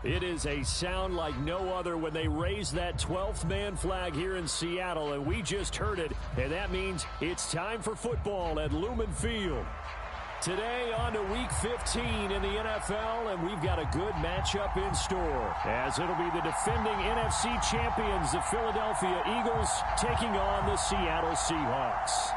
It is a sound like no other when they raise that 12th man flag here in Seattle, and we just heard it, and that means it's time for football at Lumen Field. Today on to Week 15 in the NFL, and we've got a good matchup in store, as it'll be the defending NFC champions, the Philadelphia Eagles, taking on the Seattle Seahawks.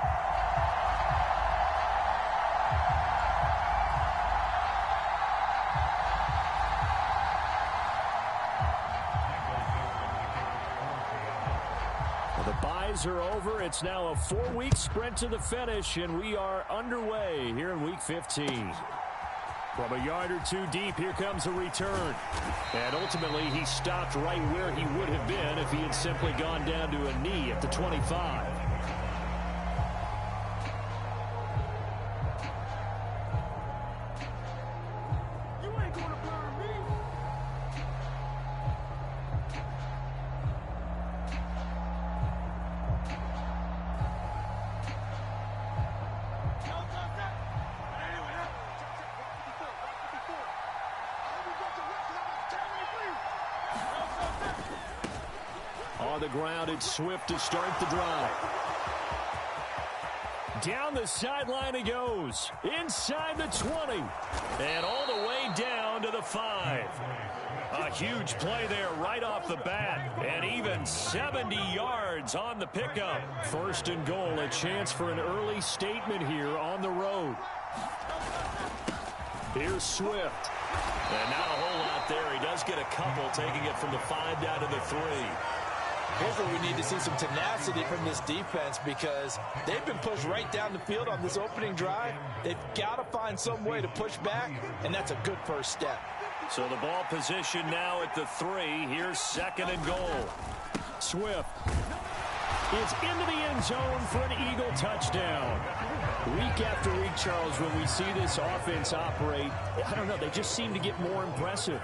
Are over. It's now a 4-week sprint to the finish, and we are underway here in Week 15. From a yard or two deep, here comes a return. And ultimately, he stopped right where he would have been if he had simply gone down to a knee at the 25. On the ground, it's Swift to start the drive. Down the sideline he goes. Inside the 20. And all the way down to the 5. A huge play there right off the bat. And even 70 yards on the pickup. First and goal, a chance for an early statement here on the road. Here's Swift. And not a whole lot there. He does get a couple, taking it from the 5 down to the 3. Here's where we need to see some tenacity from this defense, because they've been pushed right down the field on this opening drive. They've got to find some way to push back, and that's a good first step. So the ball position now at the 3. Here's second and goal. Swift is into the end zone for an Eagle touchdown. Week after week, Charles, when we see this offense operate, I don't know, they just seem to get more impressive.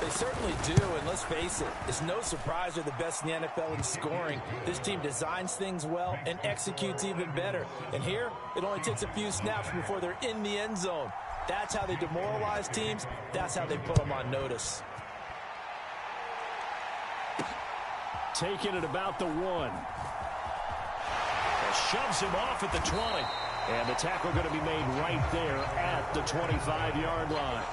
They certainly do, and let's face it, it's no surprise they're the best in the NFL in scoring. This team designs things well and executes even better. And here, it only takes a few snaps before they're in the end zone. That's how they demoralize teams. That's how they put them on notice. Taking it about the 1. Shoves him off at the 20. And the tackle going to be made right there at the 25-yard line.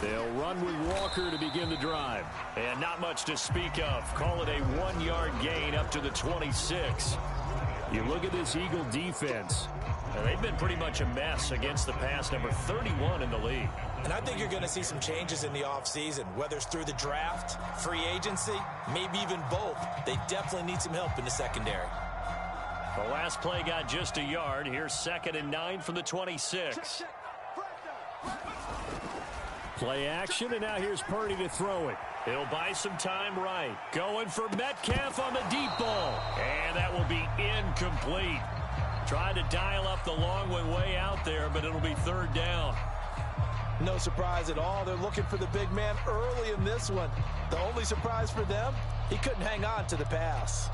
They'll run with Walker to begin the drive. And not much to speak of. Call it a 1-yard gain up to the 26. You look at this Eagle defense. They've been pretty much a mess against the pass, number 31 in the league. And I think you're going to see some changes in the offseason, whether it's through the draft, free agency, maybe even both. They definitely need some help in the secondary. The last play got just a yard. Here's second and 9 from the 26. Play action, and now here's Purdy to throw it. He'll buy some time right. Going for Metcalf on the deep ball. And that will be incomplete. Tried to dial up the long one way out there, but it'll be third down. No surprise at all. They're looking for the big man early in this one. The only surprise for them, he couldn't hang on to the pass.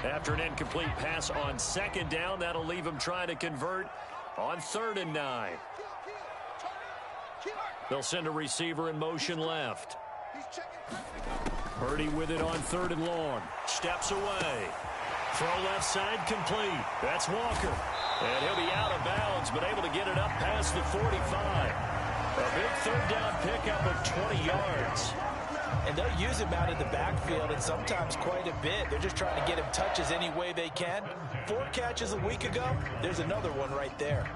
After an incomplete pass on second down, that'll leave him trying to convert on 3rd and 9. They'll send a receiver in motion left. Purdy with it on 3rd and long. Steps away. Throw left side complete. That's Walker. And he'll be out of bounds, but able to get it up past the 45. A big third down pickup of 20 yards. And they'll use him out in the backfield, and sometimes quite a bit. They're just trying to get him touches any way they can. 4 catches a week ago. There's another one right there.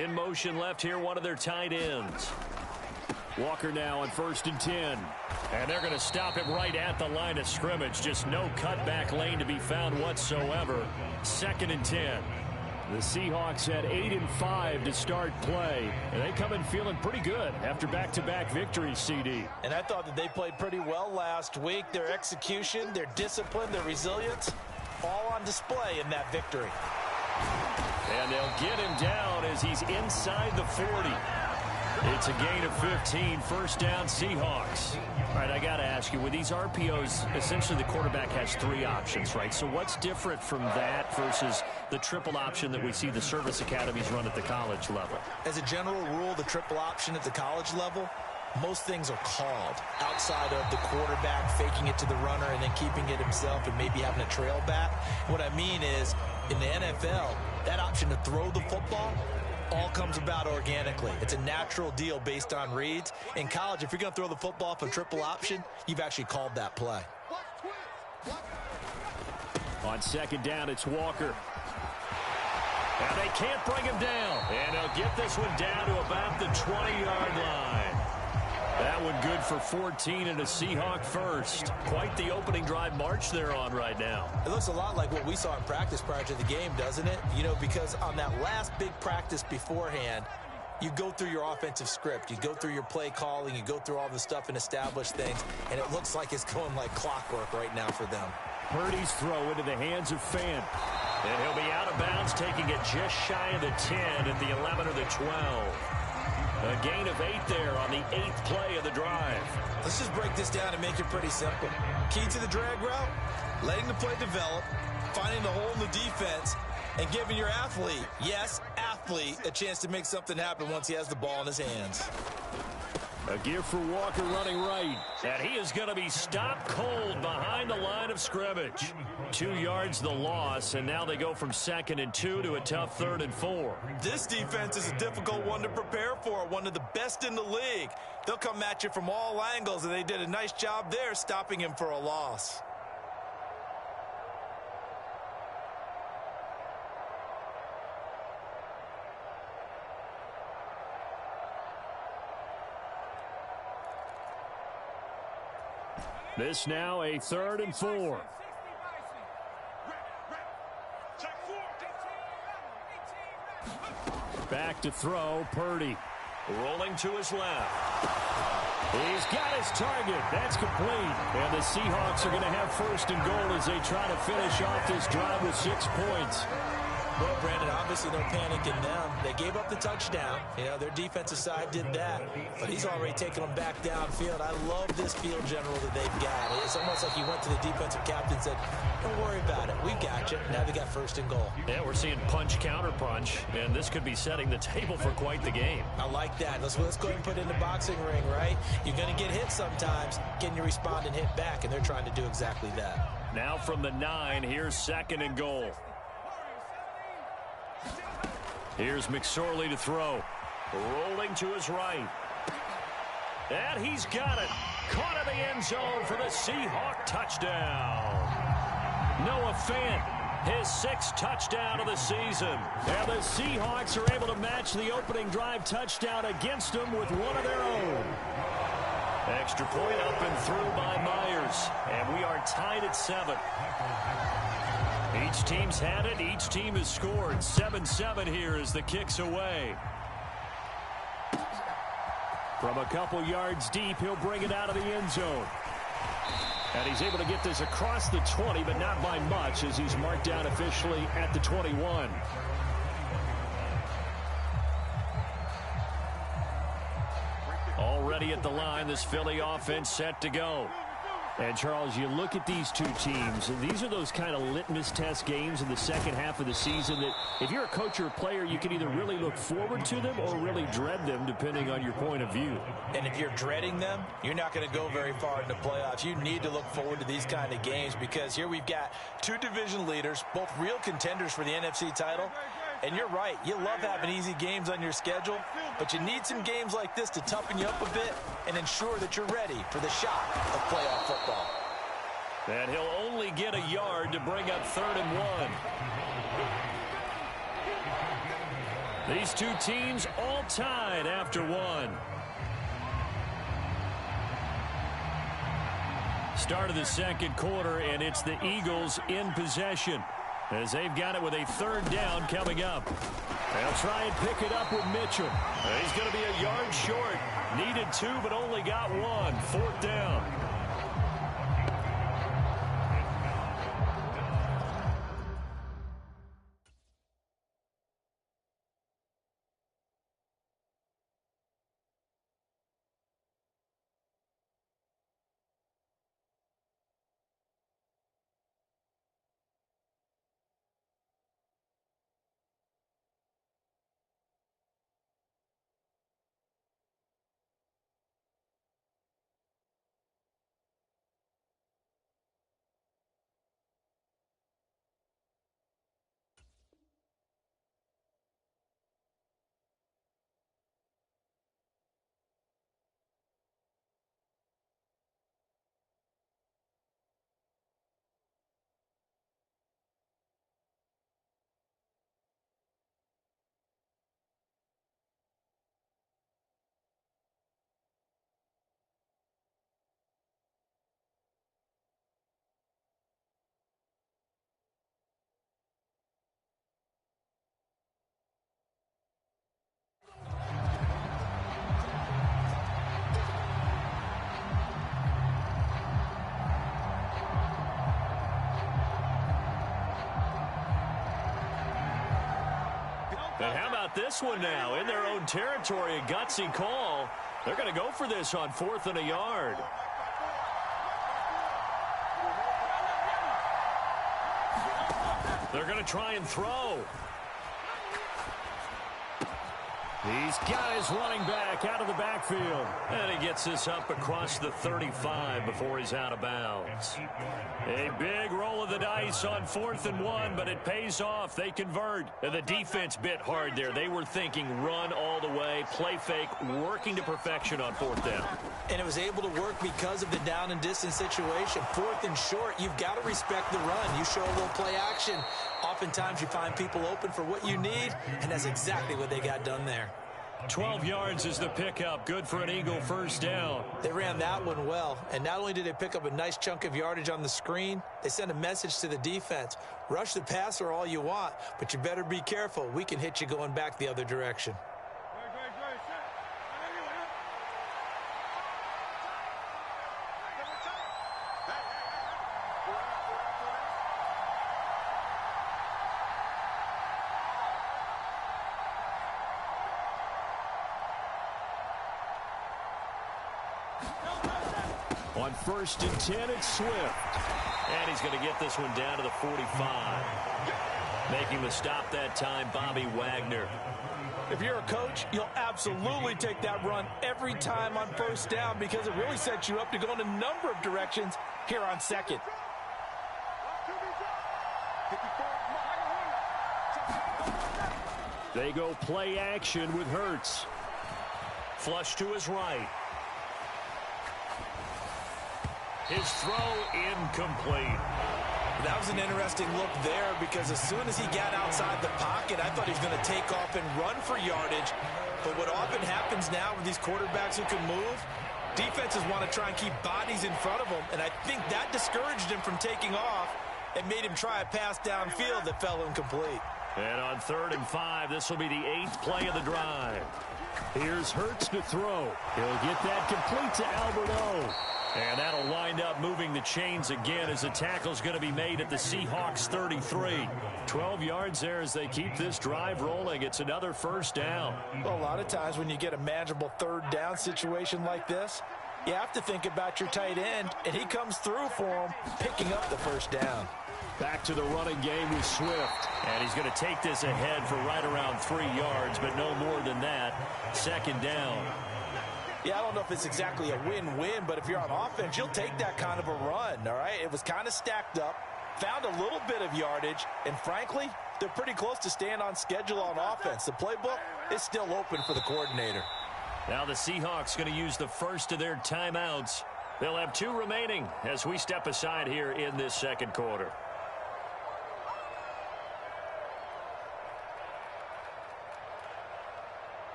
In motion left here, one of their tight ends. Walker now on 1st and 10. And they're going to stop him right at the line of scrimmage. Just no cutback lane to be found whatsoever. 2nd and 10. The Seahawks had 8 and 5 to start play. And they come in feeling pretty good after back-to-back victories, CD. And I thought that they played pretty well last week. Their execution, their discipline, their resilience, all on display in that victory. And they'll get him down as he's inside the 40. It's a gain of 15, 1st down Seahawks. All right, I got to ask you, with these RPOs, essentially the quarterback has 3 options, right? So what's different from that versus the triple option that we see the service academies run at the college level? As a general rule, the triple option at the college level, most things are called outside of the quarterback faking it to the runner and then keeping it himself and maybe having a trail back. What I mean is, in the NFL, that option to throw the football all comes about organically. It's a natural deal based on reads. In college, if you're going to throw the football for triple option, you've actually called that play. On 2nd down, it's Walker. And they can't bring him down. And they'll get this one down to about the 20-yard line. That one good for 14 and a Seahawk first. Quite the opening drive march they're on right now. It looks a lot like what we saw in practice prior to the game, doesn't it? You know, because on that last big practice beforehand, you go through your offensive script. You go through your play calling. You go through all the stuff and establish things. And it looks like it's going like clockwork right now for them. Purdy's throw into the hands of Fant. And he'll be out of bounds, taking it just shy of the 10 at the 11 or the 12. A gain of 8 there on the 8th play of the drive. Let's just break this down and make it pretty simple. Key to the drag route, letting the play develop, finding the hole in the defense, and giving your athlete, yes, athlete, a chance to make something happen once he has the ball in his hands. A give for Walker running right. And he is going to be stopped cold behind the line of scrimmage. 2 yards the loss, and now they go from 2nd and 2 to a tough 3rd and 4. This defense is a difficult one to prepare for, one of the best in the league. They'll come at you from all angles, and they did a nice job there stopping him for a loss. This now a 3rd and 4. Back to throw, Purdy. Rolling to his left. He's got his target. That's complete. And the Seahawks are going to have 1st and goal as they try to finish off this drive with 6 points. Well, Brandon, obviously no panic in them. They gave up the touchdown. You know, their defensive side did that. But he's already taken them back downfield. I love this field general that they've got. It's almost like he went to the defensive captain and said, don't worry about it. We've got you. Now they got 1st and goal. Yeah, we're seeing punch, counter punch. And this could be setting the table for quite the game. I like that. Let's go ahead and put it in the boxing ring, right? You're going to get hit sometimes. Can you respond and hit back? And they're trying to do exactly that. Now from the 9, here's 2nd and goal. Here's McSorley to throw. Rolling to his right. And he's got it. Caught in the end zone for the Seahawk touchdown. Noah Fant, his 6th touchdown of the season. And the Seahawks are able to match the opening drive touchdown against them with one of their own. Extra point up and through by Myers. And we are tied at 7. Each team's had it. Each team has scored. 7-7 here as the kick's away. From a couple yards deep, he'll bring it out of the end zone. And he's able to get this across the 20, but not by much, as he's marked down officially at the 21. Already at the line, this Philly offense set to go. And, Charles, you look at these two teams, and these are those kind of litmus test games in the second half of the season that if you're a coach or a player, you can either really look forward to them or really dread them, depending on your point of view. And if you're dreading them, you're not going to go very far in the playoffs. You need to look forward to these kind of games because here we've got 2 division leaders, both real contenders for the NFC title. And you're right, you love having easy games on your schedule, but you need some games like this to toughen you up a bit and ensure that you're ready for the shock of playoff football. And he'll only get a yard to bring up 3rd and 1. These two teams all tied after one. Start of the second quarter, and it's the Eagles in possession as they've got it with a third down coming up. They'll try and pick it up with Mitchell. He's going to be a yard short. Needed 2, but only got 1. Fourth down. And how about this one now? In their own territory, a gutsy call. They're going to go for this on 4th and a yard. They're going to try and throw. He's got his running back out of the backfield. And he gets this up across the 35 before he's out of bounds. A big roll of the dice on 4th and 1, but it pays off. They convert. And the defense bit hard there. They were thinking run all the way, play fake, working to perfection on 4th down. And it was able to work because of the down and distance situation. 4th and short, you've got to respect the run. You show a little play action. Oftentimes you find people open for what you need, and that's exactly what they got done there. 12 yards is the pickup. Good for an Eagle first down. They ran that one well, and not only did they pick up a nice chunk of yardage on the screen, they sent a message to the defense. Rush the passer all you want, but you better be careful. We can hit you going back the other direction. On 1st and 10, it's Swift. And he's going to get this one down to the 45. Making the stop that time, Bobby Wagner. If you're a coach, you'll absolutely take that run every time on 1st down because it really sets you up to go in a number of directions here on 2nd. They go play action with Hurts. Flush to his right. His throw incomplete. That was an interesting look there because as soon as he got outside the pocket, I thought he was going to take off and run for yardage. But what often happens now with these quarterbacks who can move, defenses want to try and keep bodies in front of them, and I think that discouraged him from taking off and made him try a pass downfield that fell incomplete. And on 3rd and 5, this will be the 8th play of the drive. Here's Hurts to throw. He'll get that complete to Albert O. And that'll wind up moving the chains again as the tackle's going to be made at the Seahawks 33. 12 yards there as they keep this drive rolling. It's another first down. Well, a lot of times when you get a manageable 3rd down situation like this, you have to think about your tight end, and he comes through for him, picking up the first down. Back to the running game with Swift. And he's going to take this ahead for right around 3 yards, but no more than that. 2nd down. Yeah, I don't know if it's exactly a win-win, but if you're on offense, you'll take that kind of a run, all right? It was kind of stacked up, found a little bit of yardage, and frankly, they're pretty close to staying on schedule on offense. The playbook is still open for the coordinator. Now the Seahawks going to use the first of their timeouts. They'll have 2 remaining as we step aside here in this second quarter.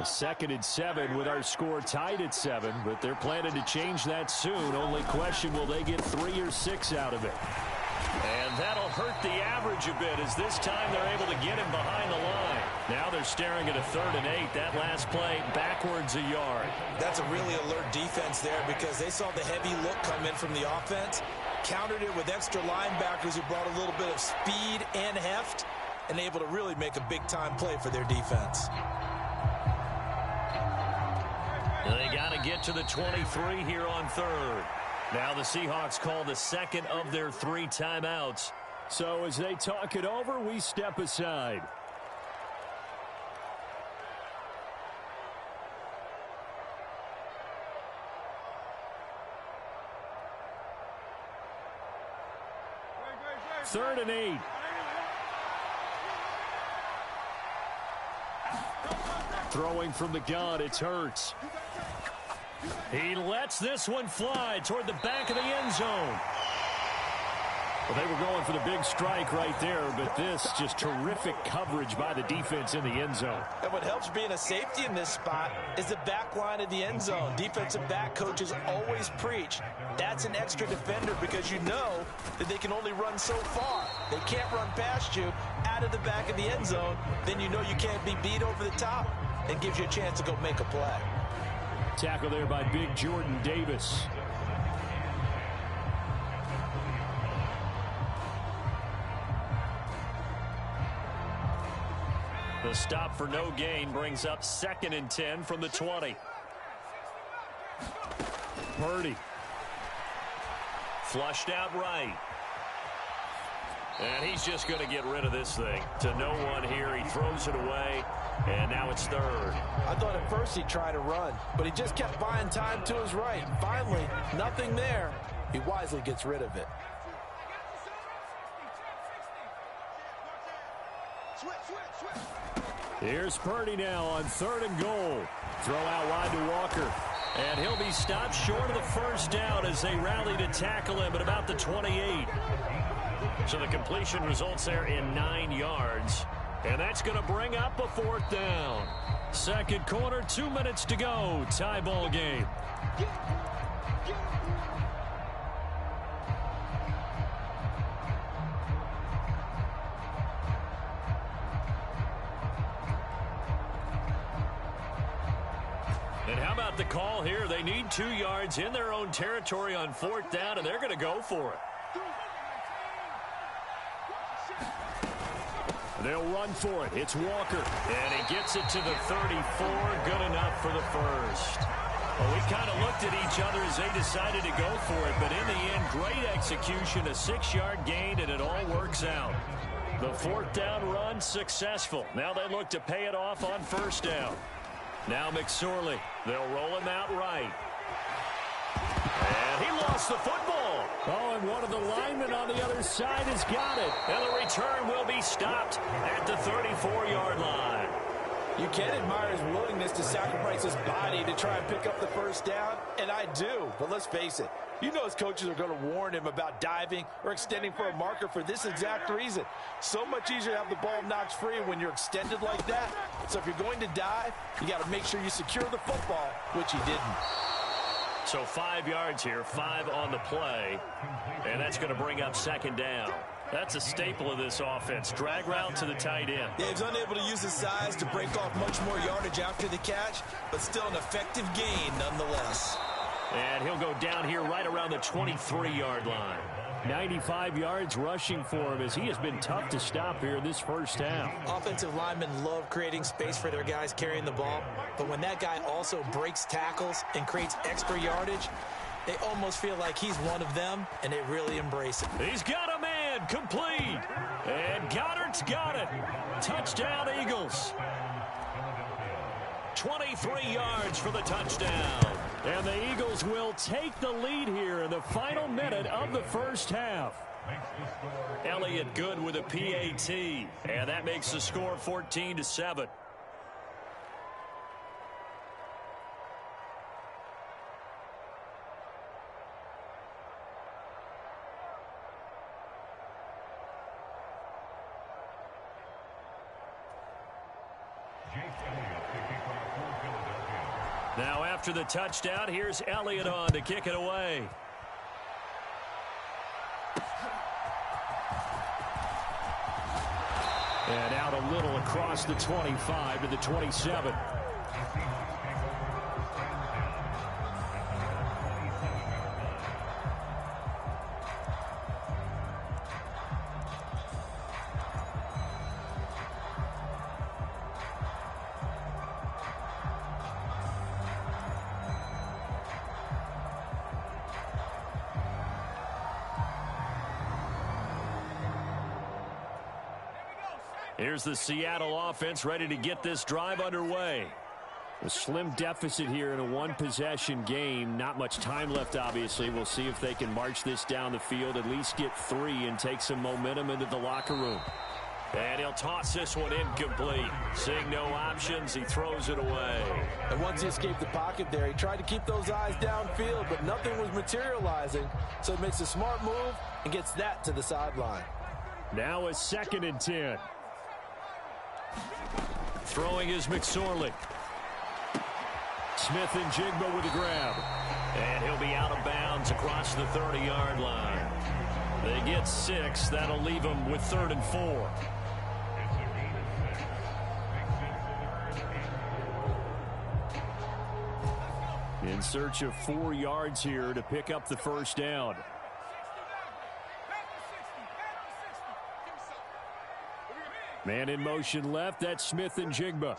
2nd and 7 with our score tied at 7, but they're planning to change that soon. Only question, will they get 3 or 6 out of it? And that'll hurt the average a bit, as this time they're able to get him behind the line. Now they're staring at a 3rd and 8. That last play backwards a yard. That's a really alert defense there, because they saw the heavy look come in from the offense, countered it with extra linebackers who brought a little bit of speed and heft, and able to really make a big-time play for their defense. They got to get to the 23 here on 3rd. Now the Seahawks call the 2nd of their 3 timeouts. So as they talk it over, we step aside. Third and 8. Throwing from the gun, it's Hurts. He lets this one fly toward the back of the end zone. Well, they were going for the big strike right there, but this just terrific coverage by the defense in the end zone. And what helps being a safety in this spot is the back line of the end zone. Defensive back coaches always preach that's an extra defender, because you know that they can only run so far. They can't run past you out of the back of the end zone. Then you know you can't be beat over the top, and gives you a chance to go make a play. Tackle there by big Jordan Davis. The stop for no gain brings up 2nd and 10 from the 20. Purdy. Flushed out right. And he's just going to get rid of this thing. To no one here. He throws it away. And now it's 3rd. I thought at first he'd try to run, but he just kept buying time to his right. Finally, nothing there. He wisely gets rid of it. Here's Purdy now on 3rd and goal. Throw out wide to Walker. And he'll be stopped short of the first down as they rally to tackle him at about the 28. So the completion results there in 9 yards. And that's going to bring up a 4th down. 2nd quarter, 2 minutes to go. Tie ball game. And how about the call here? They need 2 yards in their own territory on 4th down, and they're going to go for it. They'll run for it. It's Walker. And he gets it to the 34. Good enough for the first. Well, we kind of looked at each other as they decided to go for it. But in the end, great execution. A 6-yard gain, and it all works out. The 4th down run successful. Now they look to pay it off on 1st down. Now McSorley. They'll roll him out right. And he lost the football. Oh, and one of the linemen on the other side has got it. And the return will be stopped at the 34-yard line. You can admire his willingness to sacrifice his body to try and pick up the first down, and I do. But let's face it, you know his coaches are going to warn him about diving or extending for a marker for this exact reason. So much easier to have the ball knocked free when you're extended like that. So if you're going to dive, you got to make sure you secure the football, which he didn't. So 5 yards here, 5 on the play, and that's going to bring up 2nd down. That's a staple of this offense. Drag route to the tight end. Yeah, he's unable to use his size to break off much more yardage after the catch, but still an effective gain nonetheless. And he'll go down here right around the 23-yard line. 95 yards rushing for him, as he has been tough to stop here in this first half. Offensive linemen love creating space for their guys carrying the ball, but when that guy also breaks tackles and creates extra yardage, they almost feel like he's one of them, and they really embrace it. He's got a man, complete. And Goddard's got it. Touchdown, Eagles. 23 yards for the touchdown. And the Eagles will take the lead here in the final minute of the first half. Elliott good with a PAT. And that makes the score 14-7. Now after the touchdown, here's Elliott on to kick it away. And out a little across the 25 to the 27. Here's the Seattle offense ready to get this drive underway. A slim deficit here in a one-possession game. Not much time left, obviously. We'll see if they can march this down the field, at least get 3 and take some momentum into the locker room. And he'll toss this one incomplete. Seeing no options, he throws it away. And once he escaped the pocket there, he tried to keep those eyes downfield, but nothing was materializing. So he makes a smart move and gets that to the sideline. Now a 2nd and 10. Throwing is McSorley. Smith and Jigba with a grab. And he'll be out of bounds across the 30-yard line. They get 6. That'll leave them with 3rd and 4. In search of 4 yards here to pick up the first down. Man in motion left. That's Smith and Jigba.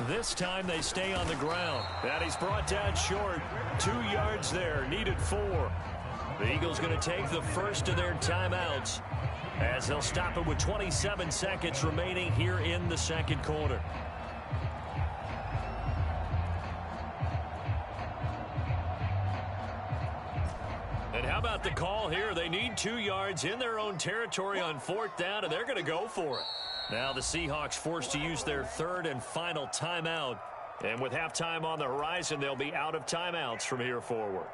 This time they stay on the ground. And he's brought down short. 2 yards there. Needed 4. The Eagles going to take the first of their timeouts as they'll stop it with 27 seconds remaining here in the second quarter. And how about the call here? They need 2 yards in their own territory on 4th down, and they're going to go for it. Now the Seahawks forced to use their 3rd and final timeout. And with halftime on the horizon, they'll be out of timeouts from here forward.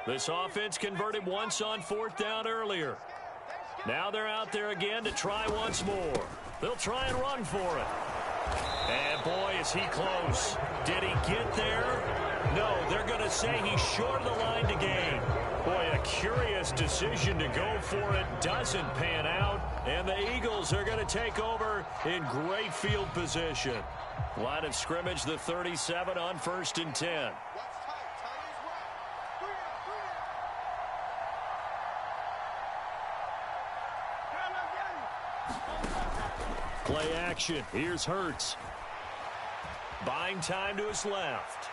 This offense converted once on 4th down earlier. Now they're out there again to try once more. They'll try and run for it. And boy, is he close. Did he get there? No, they're going to say he's short of the line to gain. Boy, a curious decision to go for it. Doesn't pan out. And the Eagles are going to take over in great field position. Line of scrimmage, the 37 on 1st and 10. Play action. Here's Hurts. Buying time to his left.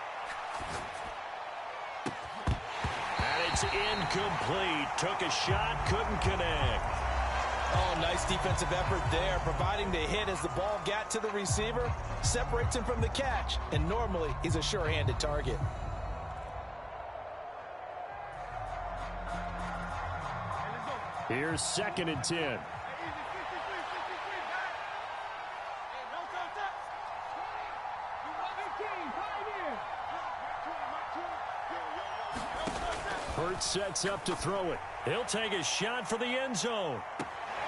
And it's incomplete. Took a shot, couldn't connect. Oh, nice defensive effort there, providing the hit as the ball got to the receiver, separates him from the catch, and normally he's a sure-handed target. Here's 2nd and 10. Hurts sets up to throw it. He'll take a shot for the end zone.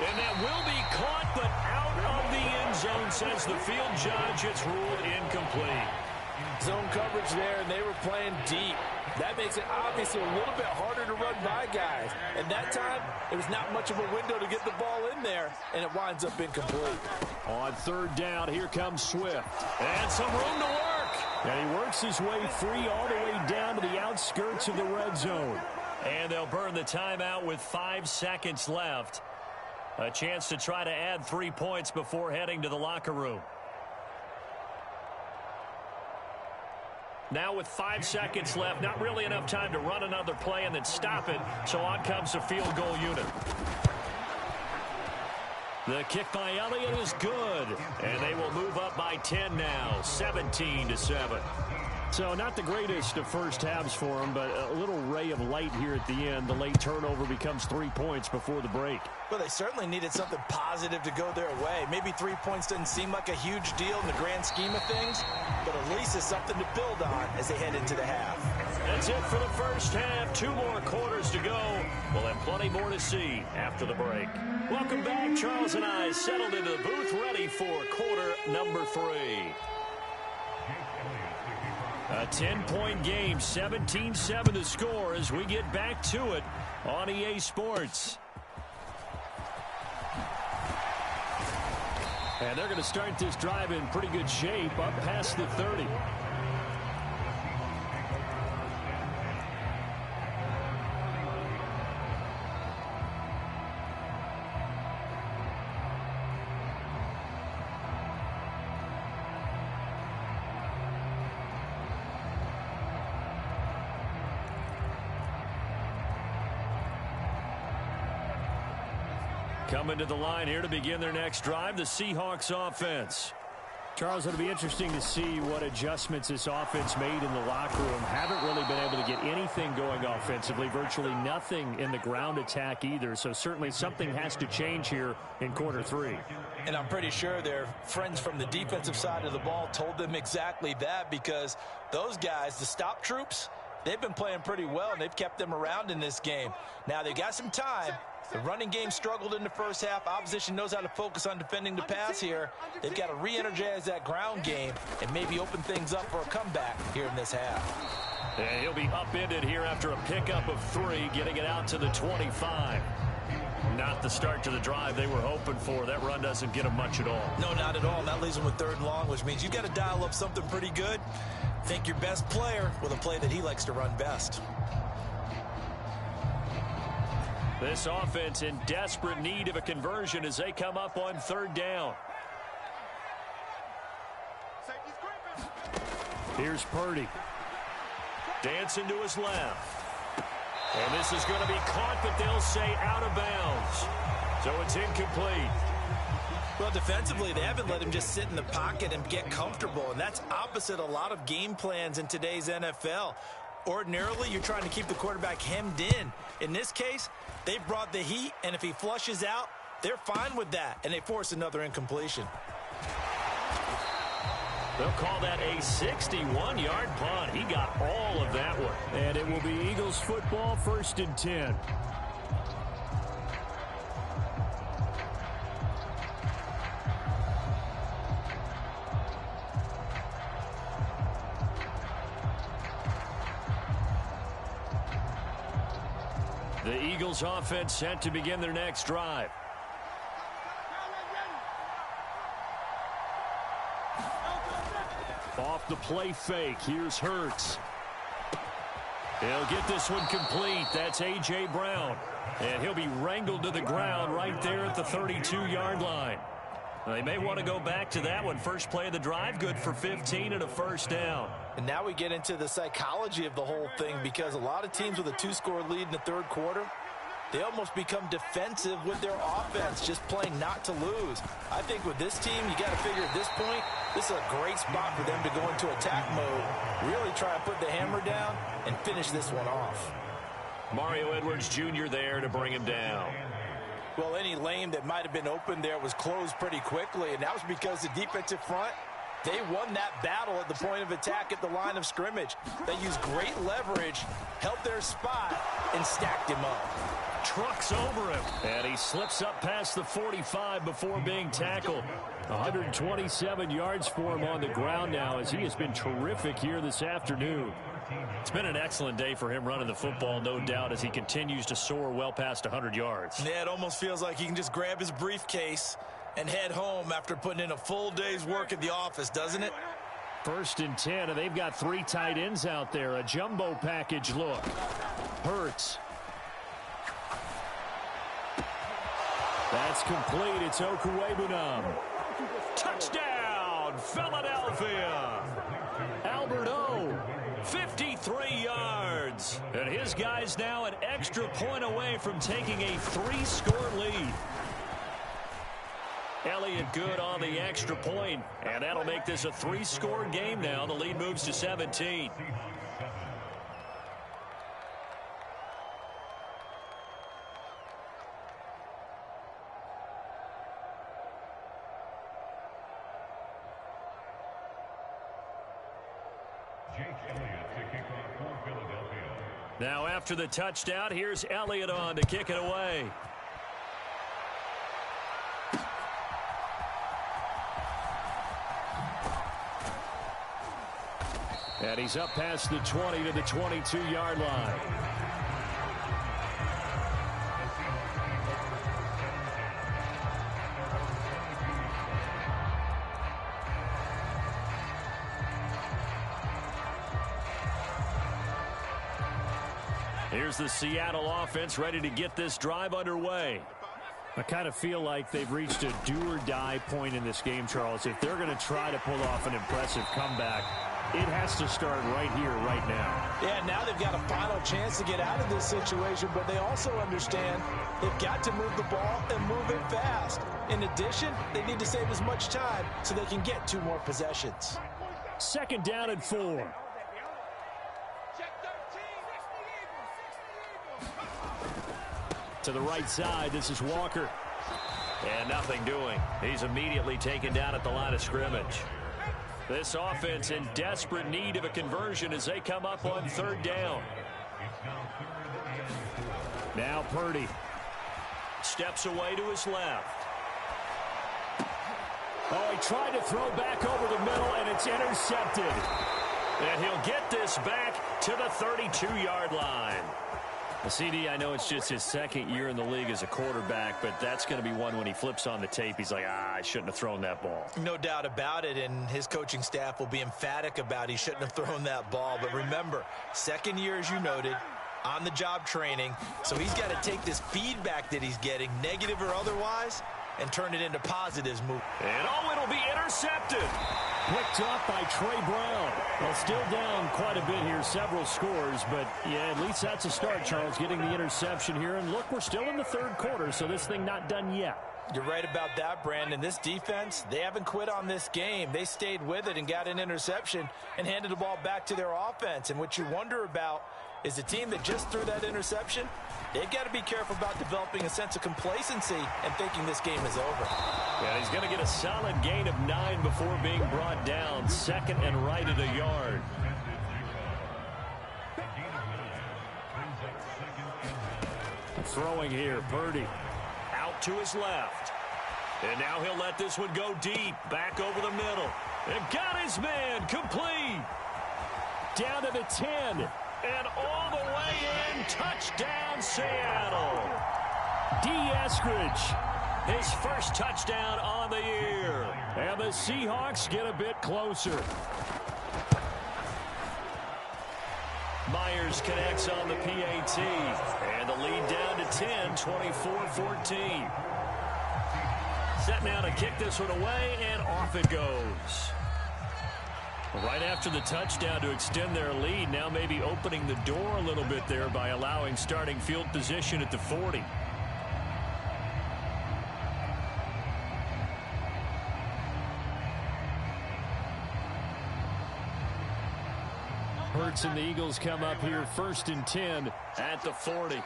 And that will be caught, but out of the end zone, says the field judge. It's ruled incomplete. Zone coverage there, and they were playing deep. That makes it obviously a little bit harder to run by guys. And that time, it was not much of a window to get the ball in there, and it winds up incomplete. On 3rd down, here comes Swift. And some room to work. And he works his way free all the way down to the outskirts of the red zone. And they'll burn the timeout with 5 seconds left. A chance to try to add 3 points before heading to the locker room. Now with 5 seconds left, not really enough time to run another play and then stop it. So on comes the field goal unit. The kick by Elliott is good. And they will move up by 10 now, 17-7. So not the greatest of first halves for him, but a little ray of light here at the end. The late turnover becomes 3 points before the break. Well, they certainly needed something positive to go their way. Maybe 3 points doesn't seem like a huge deal in the grand scheme of things, but at least it's something to build on as they head into the half. That's it for the first half. 2 more quarters to go. We'll have plenty more to see after the break. Welcome back. Charles and I settled into the booth, ready for quarter number 3. A 10-point game, 17-7 to score as we get back to it on EA Sports. And they're going to start this drive in pretty good shape, up past the 30. Coming to the line here to begin their next drive, the Seahawks offense. Charles, it'll be interesting to see what adjustments this offense made in the locker room. Haven't really been able to get anything going offensively, virtually nothing in the ground attack either. So certainly something has to change here in quarter 3. And I'm pretty sure their friends from the defensive side of the ball told them exactly that, because those guys, the stop troops, they've been playing pretty well, and they've kept them around in this game. Now, they've got some time. The running game struggled in the first half. Opposition knows how to focus on defending the pass here. They've got to re-energize that ground game and maybe open things up for a comeback here in this half. And he'll be upended here after a pickup of 3, getting it out to the 25. Not the start to the drive they were hoping for. That run doesn't get them much at all. No, not at all. And that leaves them with 3rd and long, which means you've got to dial up something pretty good. Think your best player with a play that he likes to run best. This offense in desperate need of a conversion as they come up on 3rd down. Here's Purdy. Dancing to his left. And this is going to be caught, but they'll say out of bounds. So it's incomplete. Well, defensively, they haven't let him just sit in the pocket and get comfortable, and that's opposite a lot of game plans in today's NFL. Ordinarily, you're trying to keep the quarterback hemmed in. In this case, they brought the heat, and if he flushes out, they're fine with that, and they force another incompletion. They'll call that a 61-yard punt. He got all of that one. And it will be Eagles football, 1st and 10. The Eagles offense set to begin their next drive. Off the play fake, here's Hurts. He'll get this one complete. That's A.J. Brown. And he'll be wrangled to the ground right there at the 32-yard line. They may want to go back to that one. First play of the drive, good for 15 and a 1st down. And now we get into the psychology of the whole thing, because a lot of teams with a 2-score lead in the 3rd quarter, they almost become defensive with their offense, just playing not to lose. I think with this team, you got to figure at this point, this is a great spot for them to go into attack mode, really try to put the hammer down and finish this one off. Mario Edwards Jr. there to bring him down. Well, any lane that might have been open there was closed pretty quickly, and that was because the defensive front, they won that battle at the point of attack at the line of scrimmage. They used great leverage, held their spot, and stacked him up. Trucks over him, and he slips up past the 45 before being tackled. 127 yards for him on the ground now, as he has been terrific here this afternoon. It's been an excellent day for him running the football, no doubt, as he continues to soar well past 100 yards. Yeah, it almost feels like he can just grab his briefcase and head home after putting in a full day's work at the office, doesn't it? 1st and 10, and they've got 3 tight ends out there. A jumbo package look. Hurts. That's complete. It's Okwuegbunam. Touchdown, Philadelphia. Albert O, 53 yards. And his guys now an extra point away from taking a 3-score lead. Elliott good on the extra point, and that'll make this a 3-score game now. The lead moves to 17. Now after the touchdown, here's Elliott on to kick it away. And he's up past the 20 to the 22-yard line. Here's the Seattle offense ready to get this drive underway. I kind of feel like they've reached a do-or-die point in this game, Charles. If they're going to try to pull off an impressive comeback, it has to start right here, right now. Yeah, now they've got a final chance to get out of this situation, but they also understand they've got to move the ball and move it fast. In addition, they need to save as much time so they can get 2 more possessions. 2nd down and 4. To the right side, this is Walker. And nothing doing. He's immediately taken down at the line of scrimmage. This offense in desperate need of a conversion as they come up on 3rd down. Now Purdy steps away to his left. Oh, he tried to throw back over the middle, and it's intercepted. And he'll get this back to the 32-yard line. CD, I know it's just his 2nd year in the league as a quarterback, but that's going to be one when he flips on the tape. He's like, I shouldn't have thrown that ball. No doubt about it, and his coaching staff will be emphatic about he shouldn't have thrown that ball. But remember, 2nd year, as you noted, on-the-job training, so he's got to take this feedback that he's getting, negative or otherwise, and turn it into positives. And it'll be intercepted. Picked up by Trey Brown. Well, still down quite a bit here, several scores, but yeah, at least that's a start, Charles, getting the interception here. And look, we're still in the 3rd quarter, so this thing not done yet. You're right about that, Brandon. This defense, they haven't quit on this game. They stayed with it and got an interception and handed the ball back to their offense. And what you wonder about is the team that just threw that interception, they've got to be careful about developing a sense of complacency and thinking this game is over. Yeah, he's going to get a solid gain of 9 before being brought down. 2nd and right at a yard. Throwing here, Purdy. Out to his left. And now he'll let this one go deep. Back over the middle. And got his man complete. Down to the 10. And all the way in. Touchdown, Seattle. D. Eskridge. His 1st touchdown on the year. And the Seahawks get a bit closer. Myers connects on the PAT. And the lead down to 10, 24-14. Set now to kick this one away, and off it goes. Right after the touchdown to extend their lead, now maybe opening the door a little bit there by allowing starting field position at the 40. Hurts and the Eagles come up here 1st and 10 at the 40.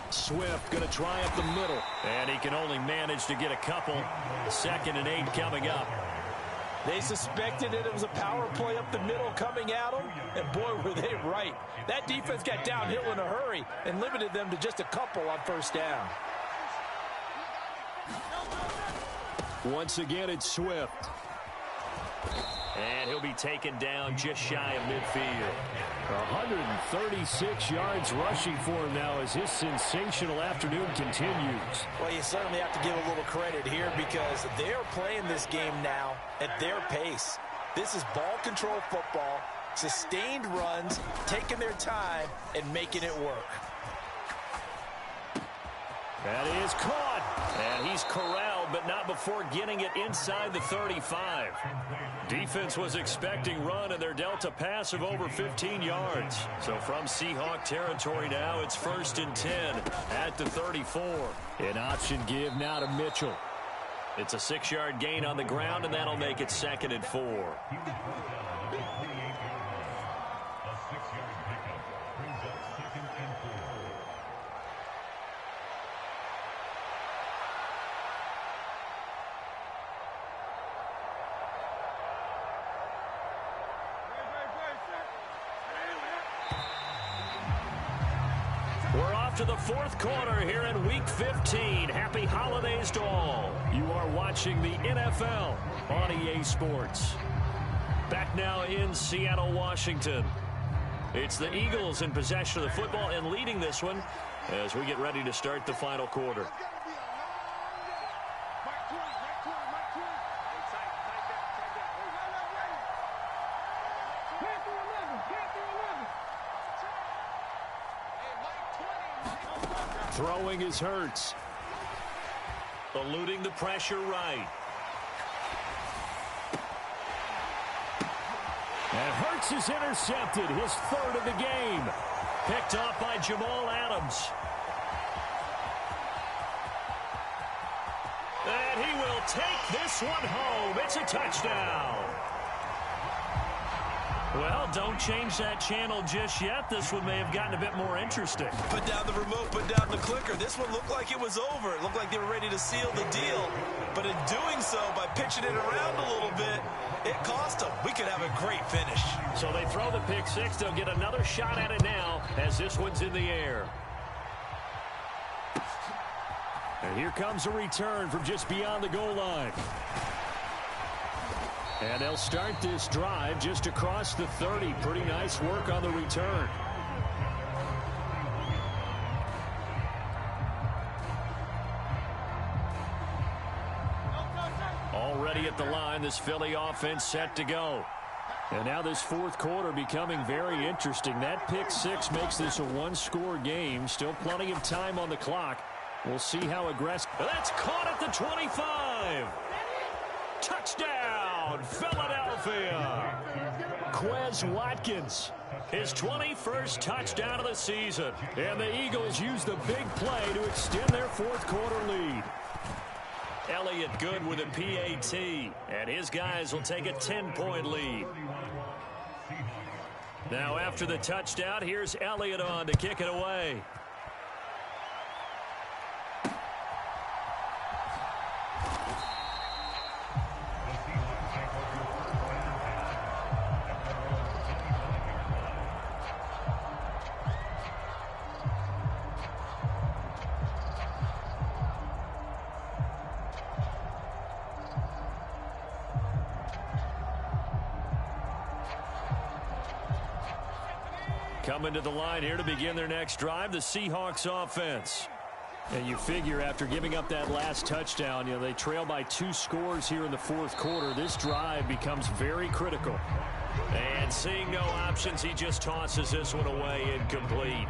Swift going to try up the middle, and he can only manage to get a couple. 2nd and 8 coming up. They suspected it was a power play up the middle coming at them, and boy, were they right. That defense got downhill in a hurry and limited them to just a couple on 1st down. Once again, it's Swift. And he'll be taken down just shy of midfield. 136 yards rushing for him now as his sensational afternoon continues. Well, you certainly have to give a little credit here because they're playing this game now at their pace. This is ball control football, sustained runs, taking their time, and making it work. That is caught, And he's corralled, but not before getting it inside the 35. Defense was expecting run, and they're dealt a pass of over 15 yards. So from Seahawk territory now, it's 1st and 10 at the 34. An option give now to Mitchell. It's a 6-yard gain on the ground, and that'll make it 2nd and 4. We're off to the 4th quarter here in Week 15. Happy holidays to all. You are watching the NFL on EA Sports. Back now in Seattle, Washington. It's the Eagles in possession of the football and leading this one as we get ready to start the final quarter. Throwing is Hurts. Eluding the pressure right. And Hurts is intercepted, his 3rd of the game. Picked off by Jamal Adams. And he will take this one home. It's a touchdown. Well, don't change that channel just yet. This one may have gotten a bit more interesting. Put down the remote, put down the clicker. This one looked like it was over. It looked like they were ready to seal the deal. But in doing so, by pitching it around a little bit, it cost them. We could have a great finish. So they throw the pick six. They'll get another shot at it now as this one's in the air. And here comes a return from just beyond the goal line. And they'll start this drive just across the 30. Pretty nice work on the return. Already at the line, this Philly offense set to go. And now this 4th quarter becoming very interesting. That pick six makes this a one-score game. Still plenty of time on the clock. We'll see how aggressive. That's caught at the 25. Touchdown, Philadelphia. Quez Watkins, his 21st touchdown of the season. And the Eagles use the big play to extend their 4th quarter lead. Elliott good with a PAT, and his guys will take a 10-point lead. Now after the touchdown, here's Elliott on to kick it away. Coming to the line here to begin their next drive, the Seahawks offense. And you figure after giving up that last touchdown, they trail by 2 scores here in the 4th quarter. This drive becomes very critical. And seeing no options, he just tosses this one away incomplete.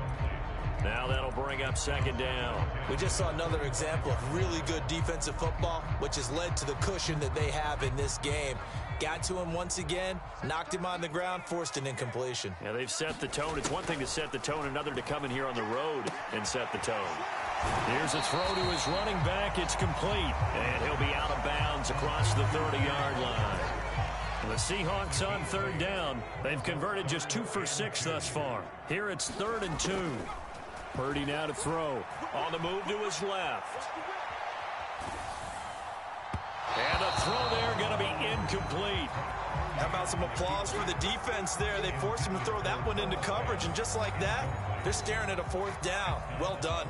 Now that'll bring up 2nd down. We just saw another example of really good defensive football, which has led to the cushion that they have in this game. Got to him once again, knocked him on the ground, forced an incompletion. Yeah, they've set the tone. It's one thing to set the tone, another to come in here on the road and set the tone. Here's a throw to his running back. It's complete, and he'll be out of bounds across the 30-yard line. The Seahawks on 3rd down. They've converted just 2 for 6 thus far. Here it's 3rd and 2. Purdy now to throw. On the move to his left. And a throw there going to be incomplete. How about some applause for the defense there? They forced him to throw that one into coverage, and just like that, they're staring at a 4th down. Well done.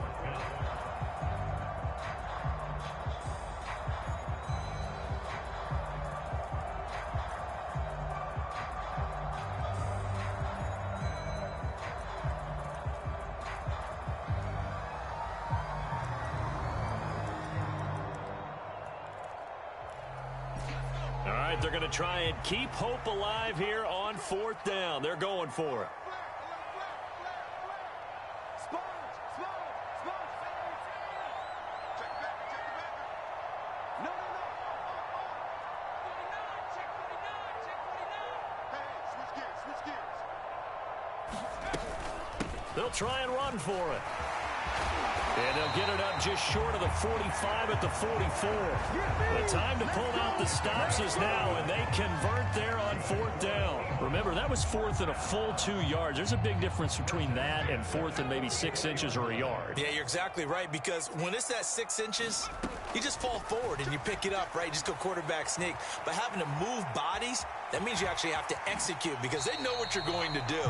They're going to try and keep hope alive here on 4th down. They're going for it. They'll try and run for it. And they'll get it up just short of the 45 at the 44. The time to pull out the stops is now, and they convert there on 4th down. Remember, that was 4th and a full 2 yards. There's a big difference between that and 4th and maybe 6 inches or a yard. Yeah, you're exactly right, because when it's at 6 inches, you just fall forward and you pick it up, right? You just go quarterback sneak. But having to move bodies, that means you actually have to execute because they know what you're going to do.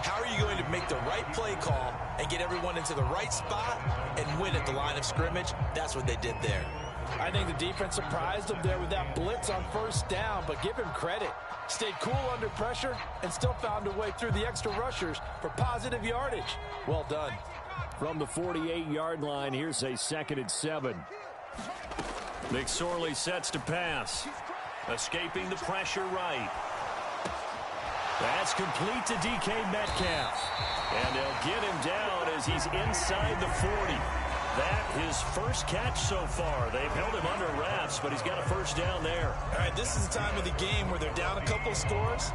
How are you going to make the right play call and get everyone into the right spot and win at the line of scrimmage? That's what they did there. I think the defense surprised them there with that blitz on 1st down, but give him credit. Stayed cool under pressure and still found a way through the extra rushers for positive yardage. Well done. From the 48-yard line, here's a 2nd and 7. McSorley sets to pass. Escaping the pressure right. That's complete to DK Metcalf. And they'll get him down as he's inside the 40. That his first catch so far. They've held him under wraps, but he's got a 1st down there. All right, this is the time of the game where they're down a couple of scores,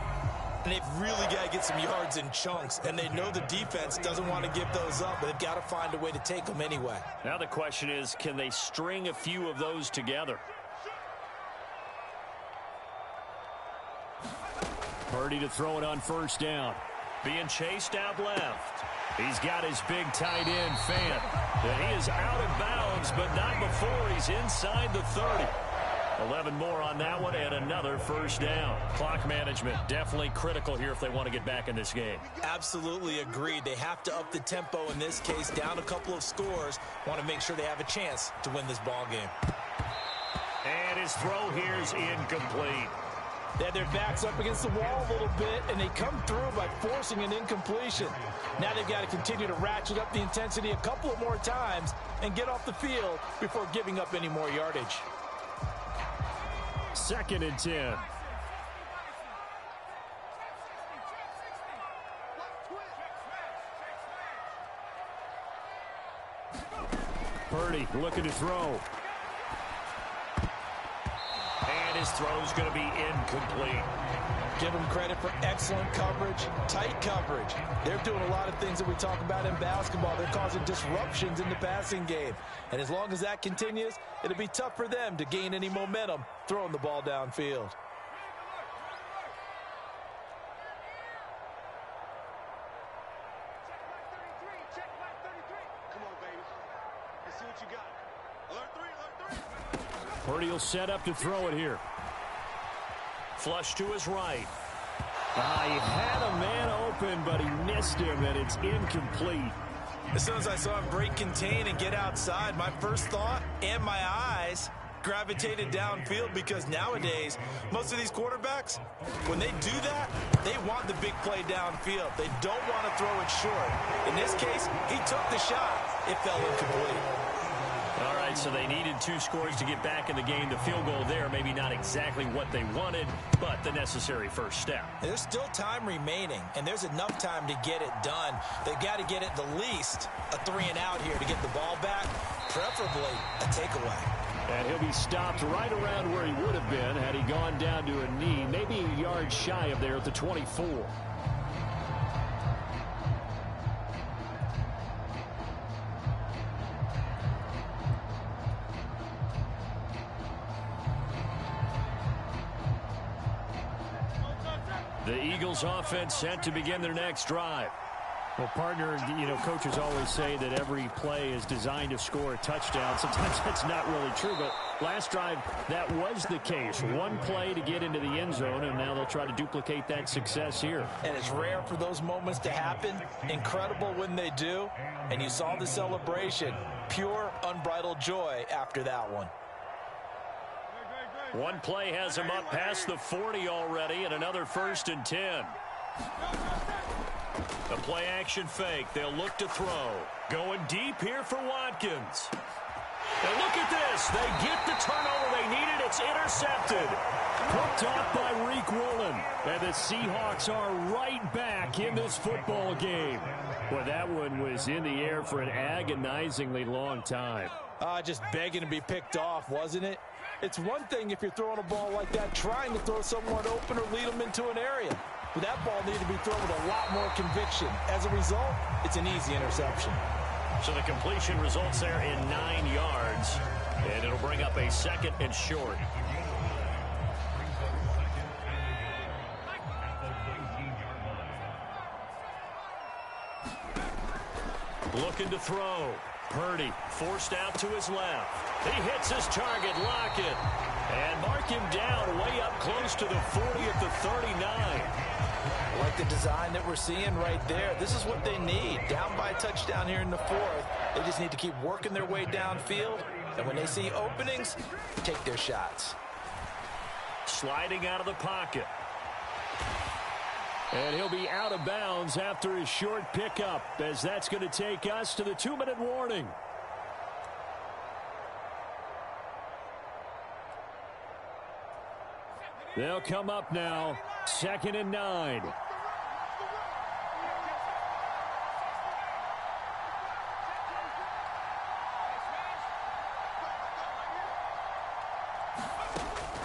and they've really got to get some yards in chunks. And they know the defense doesn't want to give those up, but they've got to find a way to take them anyway. Now the question is, can they string a few of those together? Purdy to throw it on 1st down. Being chased out left. He's got his big tight end, Fant. And he is out of bounds, but not before he's inside the 30. 11 more on that one and another 1st down. Clock management definitely critical here if they want to get back in this game. Absolutely agreed. They have to up the tempo in this case, down a couple of scores. Want to make sure they have a chance to win this ball game. And his throw here is incomplete. They had their backs up against the wall a little bit, and they come through by forcing an incompletion. Now they've got to continue to ratchet up the intensity a couple of more times and get off the field before giving up any more yardage. 2nd and 10. Purdy looking to throw. And his throw's going to be incomplete. Give them credit for excellent coverage, tight coverage. They're doing a lot of things that we talk about in basketball. They're causing disruptions in the passing game. And as long as that continues, it'll be tough for them to gain any momentum throwing the ball downfield. Purdy will set up to throw it here. Flush to his right. He had a man open, but he missed him, and it's incomplete. As soon as I saw him break contain and get outside, my first thought and my eyes gravitated downfield, because nowadays, most of these quarterbacks, when they do that, they want the big play downfield. They don't want to throw it short. In this case, he took the shot. It fell incomplete. All right, so they needed 2 scores to get back in the game. The field goal there, maybe not exactly what they wanted, but the necessary first step. There's still time remaining, and there's enough time to get it done. They've got to get at the least a 3-and-out here to get the ball back, preferably a takeaway. And he'll be stopped right around where he would have been had he gone down to a knee, maybe a yard shy of there at the 24. The Eagles offense set to begin their next drive. Well, partner, coaches always say that every play is designed to score a touchdown. Sometimes that's not really true, but last drive, that was the case. One play to get into the end zone, and now they'll try to duplicate that success here. And it's rare for those moments to happen. Incredible when they do. And you saw the celebration. Pure, unbridled joy after that one. One play has him up past the 40 already, and another 1st and 10. The play action fake. They'll look to throw. Going deep here for Watkins. And look at this. They get the turnover they needed. It's intercepted. Picked off by Reek Woolen. And the Seahawks are right back in this football game. Well, that one was in the air for an agonizingly long time. Just begging to be picked off, wasn't it? It's one thing if you're throwing a ball like that, trying to throw someone open or lead them into an area. but that ball needed to be thrown with a lot more conviction. As a result, it's an easy interception. So the completion results there in 9 yards, and it'll bring up a 2nd and short. Looking to throw. Purdy forced out to his left. He hits his target, Lockett. And mark him down way up close to the 40 at the 39. Like the design that we're seeing right there. This is what they need. Down by a touchdown here in the 4th. They just need to keep working their way downfield. And when they see openings, take their shots. Sliding out of the pocket. And he'll be out of bounds after his short pickup, as that's going to take us to the 2-minute warning. They'll come up now, 2nd and 9.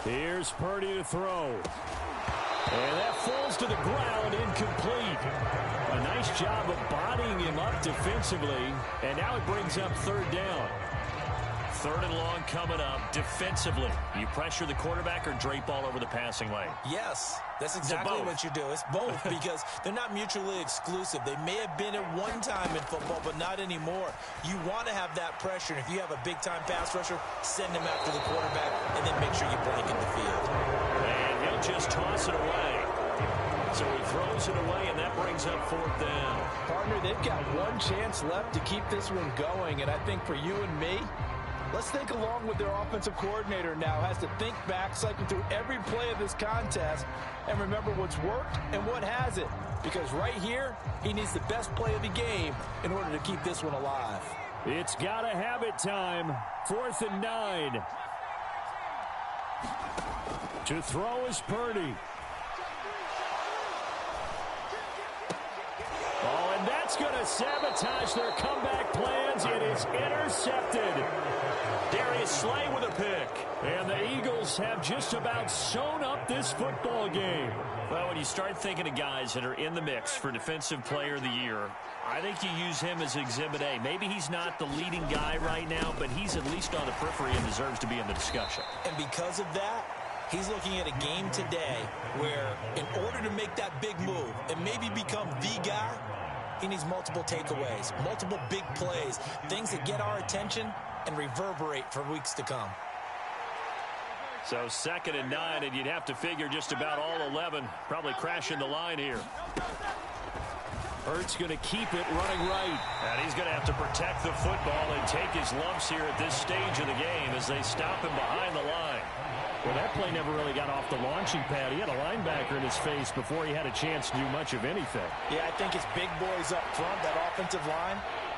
Here's Purdy to throw. And that falls to the ground, incomplete. A nice job of bodying him up defensively. And now it brings up 3rd down. 3rd and long coming up defensively. You pressure the quarterback or drape all over the passing lane? Yes, that's exactly what you do. It's both because they're not mutually exclusive. They may have been at one time in football, but not anymore. You want to have that pressure. And if you have a big-time pass rusher, send him after the quarterback and then make sure you blanket the field. And he'll just toss it away. So he throws it away, and that brings up 4th down. Partner, they've got one chance left to keep this one going. And I think for you and me, let's think along with their offensive coordinator now. Has to think back, cycle through every play of this contest, and remember what's worked and what hasn't. Because right here, he needs the best play of the game in order to keep this one alive. It's got to have it time. 4th and 9. To throw is Purdy. Oh, and that's going to sabotage their comeback plans. It is intercepted. Darius Slay with a pick. And the Eagles have just about sewn up this football game. Well, when you start thinking of guys that are in the mix for Defensive Player of the Year, I think you use him as Exhibit A. Maybe he's not the leading guy right now, but he's at least on the periphery and deserves to be in the discussion. And because of that, he's looking at a game today where in order to make that big move and maybe become the guy, he needs multiple takeaways, multiple big plays, things that get our attention and reverberate for weeks to come. So 2nd and 9, and you'd have to figure just about all 11 probably crashing the line here. Hurts going to keep it running right. And he's going to have to protect the football and take his lumps here at this stage of the game as they stop him behind the line. Well, that play never really got off the launching pad. He had a linebacker in his face before he had a chance to do much of anything. Yeah, I think it's big boys up front, that offensive line.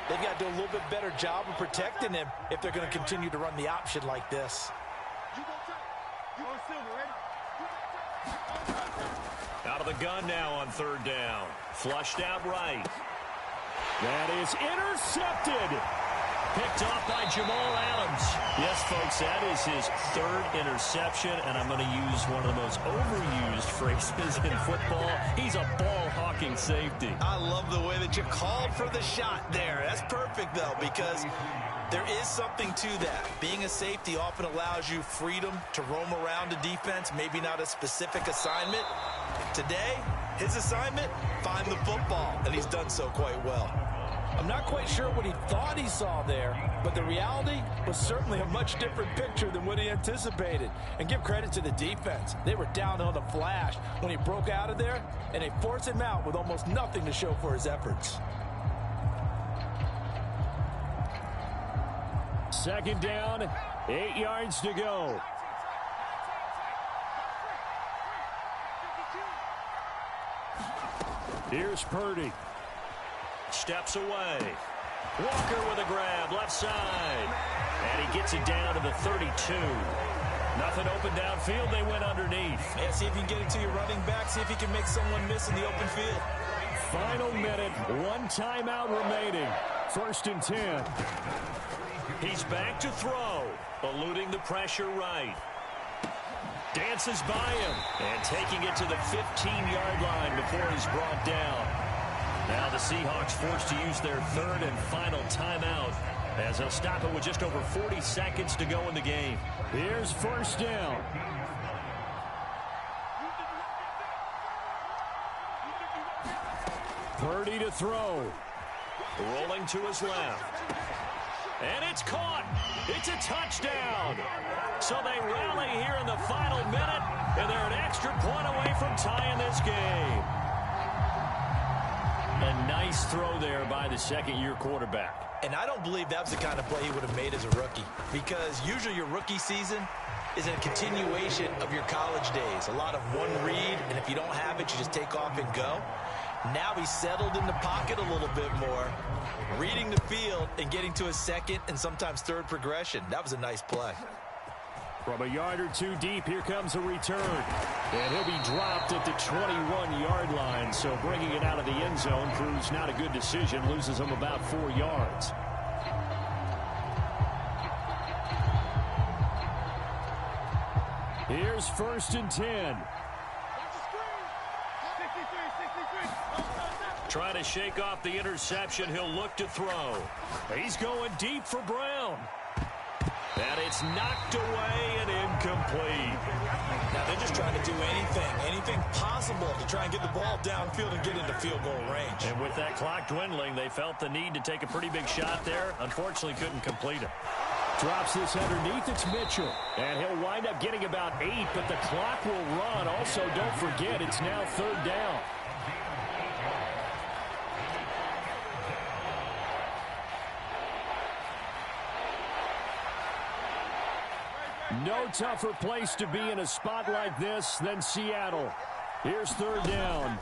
They've got to do a little bit better job of protecting him if they're going to continue to run the option like this. Out of the gun now on 3rd down. Flushed out right. That is intercepted. Picked off by Jamal Adams. Yes, folks, that is his 3rd interception, and I'm going to use one of the most overused phrases in football. He's a ball-hawking safety. I love the way that you called for the shot there. That's perfect, though, because there is something to that. Being a safety often allows you freedom to roam around a defense, maybe not a specific assignment. Today, his assignment, find the football, and he's done so quite well. I'm not quite sure what he thought he saw there, but the reality was certainly a much different picture than what he anticipated. And give credit to the defense. They were down on the flash when he broke out of there, and they forced him out with almost nothing to show for his efforts. 2nd down, 8 yards to go. Here's Purdy. Steps away. Walker with a grab, left side. And he gets it down to the 32. Nothing open downfield. They went underneath. Yeah, see if you can get it to your running back. See if he can make someone miss in the open field. Final minute. 1 timeout remaining. 1st and 10. He's back to throw. Eluding the pressure right. Dances by him. And taking it to the 15-yard line before he's brought down. Now the Seahawks forced to use their third and final timeout, as they'll stop it with just over 40 seconds to go in the game. Here's first down. Purdy to throw. Rolling to his left. And it's caught. It's a touchdown. So they rally here in the final minute, and they're an extra point away from tying this game. A nice throw there by the second-year quarterback. And I don't believe that was the kind of play he would have made as a rookie, because usually your rookie season is a continuation of your college days. A lot of one read, and if you don't have it, you just take off and go. Now he's settled in the pocket a little bit more, reading the field and getting to his second and sometimes third progression. That was a nice play. From a yard or two deep, here comes a return. And he'll be dropped at the 21-yard line, so bringing it out of the end zone proves not a good decision, loses him about 4 yards. Here's first and 10. Trying to shake off the interception. He'll look to throw. He's going deep for Brown. And it's knocked away and incomplete. Now they're just trying to do anything possible to try and get the ball downfield and get into field goal range. And with that clock dwindling, they felt the need to take a pretty big shot there. Unfortunately, couldn't complete it. Drops this underneath. It's Mitchell. And he'll wind up getting about 8, but the clock will run. Also, don't forget, it's now third down. No tougher place to be in a spot like this than Seattle. Here's third down.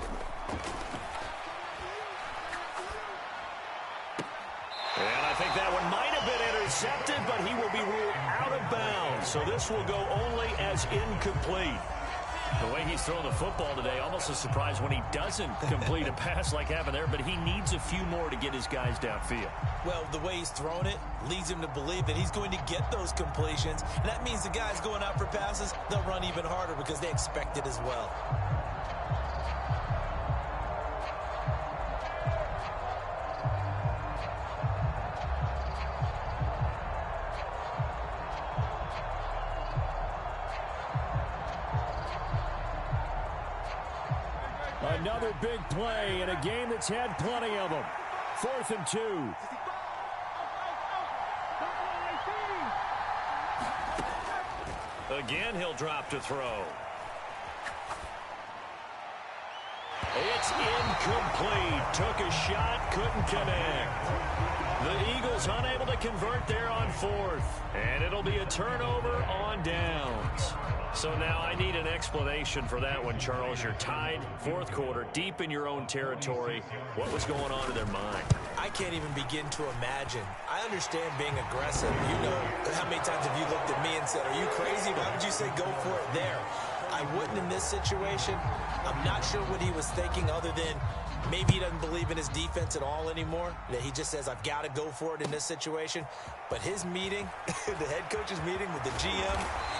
And I think that one might have been intercepted, but he will be ruled out of bounds. So this will go only as incomplete. The way he's throwing the football today, almost a surprise when he doesn't complete a pass like happened there, but he needs a few more to get his guys downfield. Well, the way he's thrown it leads him to believe that he's going to get those completions, and that means the guys going out for passes, they'll run even harder because they expect it as well. Another big play in a game that's had plenty of them. 4th and 2. Again, he'll drop to throw. It's incomplete. Took a shot, couldn't connect. The Eagles unable to convert there on 4th. And it'll be a turnover on downs. So now I need an explanation for that one, Charles. You're tied, 4th quarter, deep in your own territory. What was going on in their mind? I can't even begin to imagine. I understand being aggressive. You know, how many times have you looked at me and said, are you crazy? Why would you say go for it there? I wouldn't in this situation. I'm not sure what he was thinking other than maybe he doesn't believe in his defense at all anymore. That he just says, I've got to go for it in this situation. But his meeting, the head coach's meeting with the GM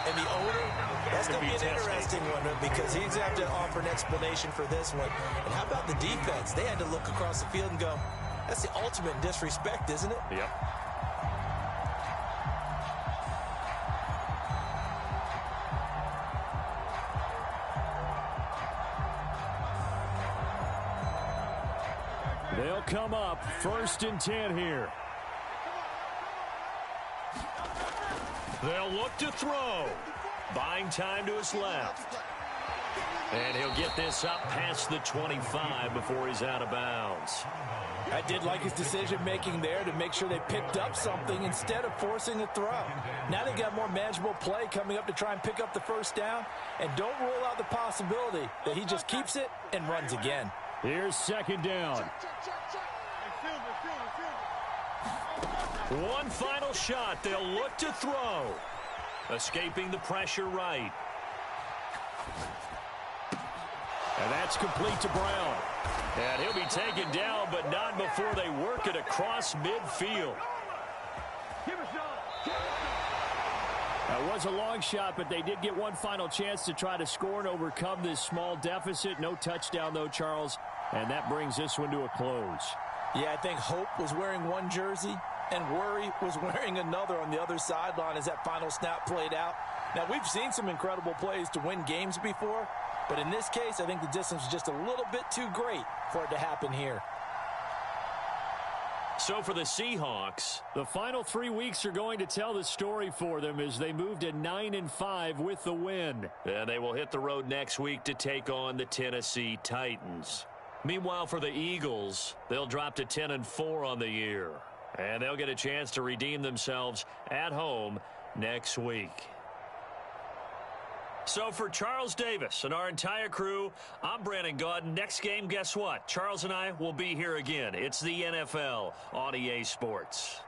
and the owner, that's going to be an interesting one because he's going to have to offer an explanation for this one. And how about the defense? They had to look across the field and go, that's the ultimate disrespect, isn't it? Yep. They'll come up 1st and 10 here. They'll look to throw. Buying time to his left. And he'll get this up past the 25 before he's out of bounds. I did like his decision-making there to make sure they picked up something instead of forcing a throw. Now they got more manageable play coming up to try and pick up the first down. And don't rule out the possibility that he just keeps it and runs again. Here's 2nd down. One final shot. They'll look to throw. Escaping the pressure right. And that's complete to Brown. And he'll be taken down, but not before they work it across midfield. That was a long shot, but they did get one final chance to try to score and overcome this small deficit. No touchdown, though, Charles, and that brings this one to a close. Yeah, I think hope was wearing one jersey and worry was wearing another on the other sideline as that final snap played out. Now, we've seen some incredible plays to win games before, but in this case, I think the distance was just a little bit too great for it to happen here. So for the Seahawks, the final 3 weeks are going to tell the story for them as they move to 9-5 with the win. And they will hit the road next week to take on the Tennessee Titans. Meanwhile, for the Eagles, they'll drop to 10-4 on the year. And they'll get a chance to redeem themselves at home next week. So for Charles Davis and our entire crew, I'm Brandon Gaudin. Next game, guess what? Charles and I will be here again. It's the NFL on EA Sports.